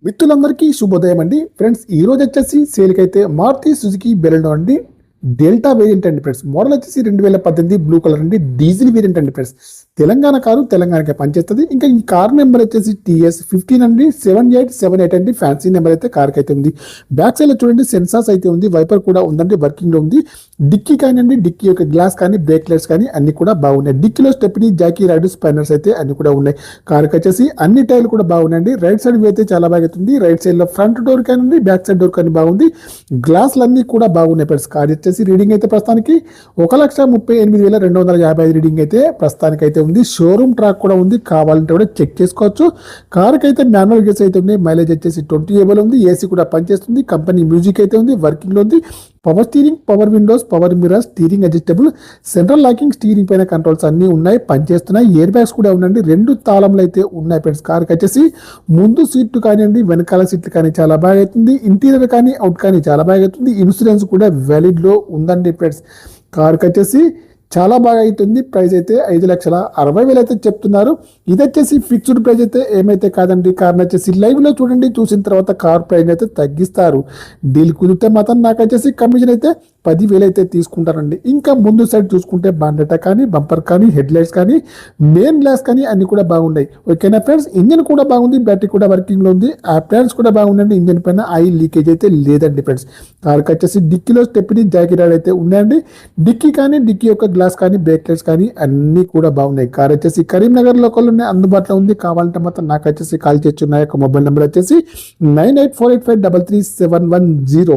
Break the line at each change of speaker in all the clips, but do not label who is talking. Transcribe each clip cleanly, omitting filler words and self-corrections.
మిత్రులందరికీ శుభోదయం అండి. ఫ్రెండ్స్ ఈ రోజు వచ్చేసి సేల్కి అయితే మారుతి సుజుకి బెలెనో అండి డెల్టా వేరియంట్ అండి ఫ్రెండ్స్. మోడల్ వచ్చేసి 2018 బ్లూ కలర్ అండి, డీజిల్ వేరియంట్ అండి ఫ్రెండ్స్. తెలంగాణ కారు తెలంగాణకే పనిచేస్తుంది. ఇంకా ఈ కార్ నెంబర్ వచ్చేసి TS15 అండి 7878 అండి. ఫ్యాన్సీ నెంబర్ అయితే కార్కి అయితే ఉంది. బ్యాక్ సైడ్ లో చూడండి సెన్సార్స్ అయితే ఉంది, వైపర్ కూడా ఉందండి, వర్కింగ్ లో ఉంది. డిక్కీ కానివ్వండి, డిక్కీ యొక్క గ్లాస్ కానీ బ్రేక్ లైట్స్ కానీ అన్ని కూడా బాగున్నాయి. డిక్కీలో స్టెప్ని, జాకీ రైడ్, స్పైనర్స్ అయితే అన్ని కూడా ఉన్నాయి. కార్కి వచ్చేసి అన్ని టైర్లు కూడా బాగున్నాయండి. రైట్ సైడ్ వ్యూ అయితే చాలా బాగా అవుతుంది. రైట్ సైడ్ లో ఫ్రంట్ డోర్ కానివ్వండి, బ్యాక్ సైడ్ డోర్ కానీ బాగుంది. గ్లాసులు అన్ని కూడా బాగున్నాయి ఫ్రెండ్స్. కార్ వచ్చేసి రీడింగ్ అయితే ప్రస్తుతానికి 1,38,255 రీడింగ్ అయితే ప్రస్తుతానికి అయితే ఉంది. షోరూమ్ ట్రాక్ కూడా ఉంది, కావాలంటే కూడా చెక్ చేసుకోవచ్చు. కార్కి అయితే మాన్యువల్ గేర్స్ అయితే ఉంది. మైలేజ్ వచ్చేసి 20 ఏబుల్ ఉంది. ఏసీ కూడా పనిచేస్తుంది. కంపెనీ మ్యూజిక్ అయితే ఉంది, వర్కింగ్ లో ఉంది. Power steering, power Windows, power mirror, steering adjustable, central locking, steering పైన కంట్రోల్స్ అన్ని ఉన్నాయి, పనిచేస్తున్నాయి. ఎయిర్ బ్యాగ్స్ కూడా ఉండండి, 2 తాళంలు అయితే ఉన్నాయి ఫ్రెండ్స్. కార్కి వచ్చేసి ముందు సీట్లు కానివ్వండి, వెనకాల సీట్లు కానీ చాలా బాగా అవుతుంది. ఇంటీరియర్ కానీ అవుట్ కానీ చాలా బాగా అవుతుంది. ఇన్సూరెన్స్ కూడా వ్యాలిడ్ లో ఉందండి ఫ్రెండ్స్. కార్కి వచ్చేసి చాలా బాగా అవుతుంది. ప్రైస్ అయితే 5,60,000 అయితే చెప్తున్నారు. ఇది వచ్చేసి ఫిక్స్డ్ ప్రైస్ అయితే ఏమైతే కాదండి. కార్ వచ్చేసి లైవ్ లో చూడండి, చూసిన తర్వాత కార్ ప్రైస్ అయితే తగ్గిస్తారు. డీల్ కుదిరితే మాత్రం నాకు వచ్చేసి కమిషన్ అయితే 10,000 అయితే తీసుకుంటారండి. ఇంకా ముందు సైడ్ చూసుకుంటే బాండెటా కానీ, బంపర్ కానీ, హెడ్ లైట్స్ కానీ, మెయిన్ గ్లాస్ కానీ అన్ని కూడా బాగున్నాయి. ఓకేనా ఫ్రెండ్స్, ఇంజన్ కూడా బాగుంది, బ్యాటరీ కూడా వర్కింగ్ లో ఉంది. అప్లయన్స్ కూడా బాగుందండి. ఇంజన్ పైన ఆయిల్ లీకేజ్ అయితే లేదండి ఫ్రెండ్స్. కార్కి వచ్చేసి డిక్కీలో స్టెప్ని, జాకీ రైడ్ అయితే ఉన్నాయండి. డిక్కీ కానీ, డిక్కీ యొక్క గ్లాస్ కానీ, బ్రేక్ లైట్స్ కానీ అన్ని కూడా బాగున్నాయి. కార్ వచ్చేసి కరీంనగర్ లోకల్ అందుబాటులో ఉంది. కావాలంటే మాత్రం నాకు వచ్చేసి కాల్ చేయొచ్చు. నా యొక్క మొబైల్ నెంబర్ వచ్చేసి 9848533710.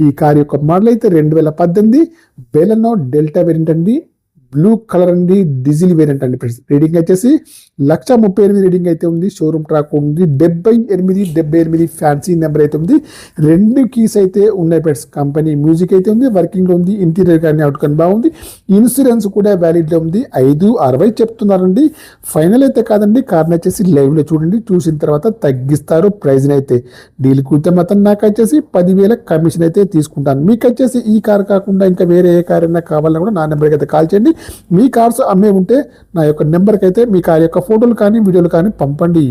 ఈ కార్ యొక్క మోడల్ అయితే 2018 బెలెనో డెల్టా వేరియంట్ అండి, బ్లూ కలర్ అండి, డీజిల్ వేరియంట్ అండి ఫ్రెండ్స్. రీడింగ్ వచ్చేసి 1,38,000 రీడింగ్ అయితే ఉంది. షోరూమ్ ట్రాక్ ఉంది. 7878 ఫ్యాన్సీ నెంబర్ అయితే ఉంది. 2 కీస్ అయితే ఉన్నాయి ఫ్రెండ్స్. కంపెనీ మ్యూజిక్ అయితే ఉంది, వర్కింగ్ లో ఉంది. ఇంటీరియర్ కానీ అవుట్ కానీ బాగుంది. ఇన్సూరెన్స్ కూడా వ్యాలిడ్ లో ఉంది. 5,60,000 చెప్తున్నారండి. ఫైనల్ అయితే కాదండి. కార్ని వచ్చేసి లైవ్ లో చూడండి, చూసిన తర్వాత తగ్గిస్తారు ప్రైజ్ అయితే. డీల్ కూర్చో మాత్రం నాకు వచ్చేసి 10,000 కమిషన్ అయితే తీసుకుంటాను. మీకు వచ్చేసి ఈ కార్ కాకుండా ఇంకా వేరే ఏ కార్ అయినా కావాలన్నా కూడా నా నెంబర్కి అయితే కాల్ చేయండి. మీ కార్స్ అమ్మే ఉంటే నా యొక్క నెంబర్కి అయితే మీ కార్ యొక్క ఫోటోలు కానీ, వీడియోలు కానీ పంపండి.